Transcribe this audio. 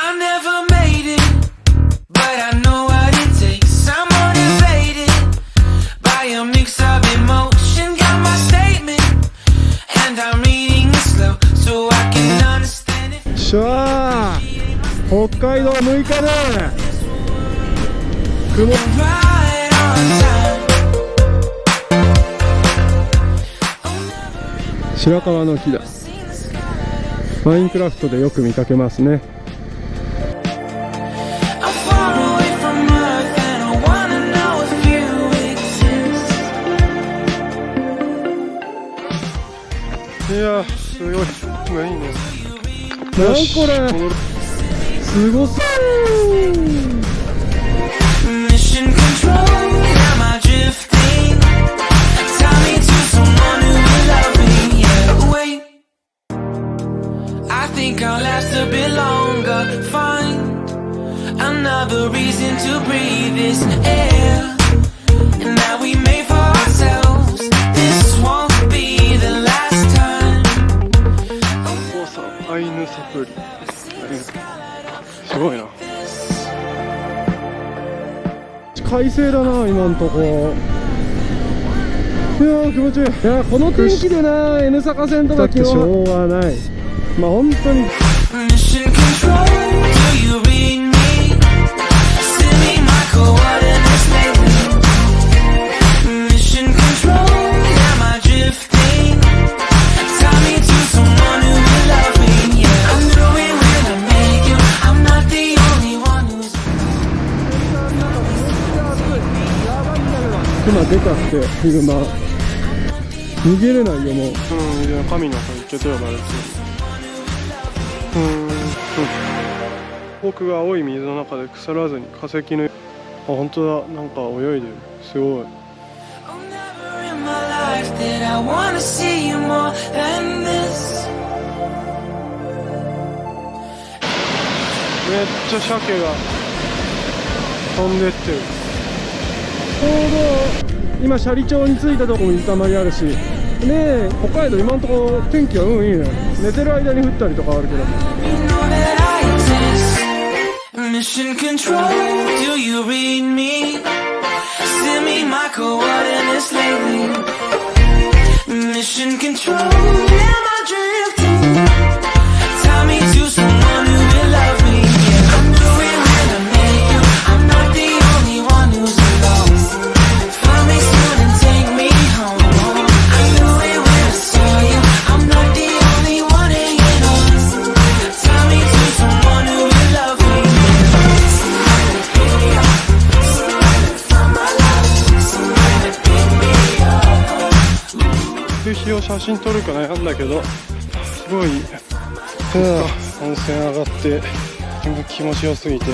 I never made it, but I know what it takes. I'm motivated by a mix of emotion. Got my statement, and I'm reading it slow so I can understand it. しゃー、北海道6日で雲 Right on time. 白樺の木だ。マインクラフトでよく見かけますね。I'm far away from Earth and I wanna know if you exist. いやー、すごい。いいね。なんこれ、すごそう。 Mission control, am I drifting? Tie me to someone who will love me, yeah, wait. I think I'll last a bit longer. Find another reason to breathe this air. And that we made for ourselves. This won't be the last time. お父さん、アイヌサプリ。すごいな。快晴だな、今んとこ。いやー、気持ちいい。いやー、この天気でな、N 坂線とか来てしょうがない。まあ本当に。Mission control, do you read me? Send me my coordinates lately. Mission control, am I drifting? Tie me to someone who will love me, yeah. I know it when I make you. I'm not the only one who's. 今出たって昼間逃げれないよもう。いや、神の子池と呼ばれてる。僕が青い水の中で腐らずに化石の、あ、本当だ、なんか泳いでる。すごい。Oh, never in my life did I wanna see you more than this. めっちゃ鮭が飛んでってる。ちょうど今斜里町に着いたとこ水たまりあるし、ね、北海道今のところ天気はいいね。寝てる間に降ったりとかあるけど。 You know that I exist. Mission control, do you read me? Send me my coordinates lately. Mission control, am I drifting? Tie me to someone who will love me. Yeah, I know it when I make you. I'm not the only one who's alone. Find me soon and take me home. I knew it when I saw you. I'm not the only one hanging on. Tie me to someone who will love me. Somebody find my love. Somebody pick me up. 夕日を写真撮るか悩んだけど、すごい温泉上がって気持ちよすぎて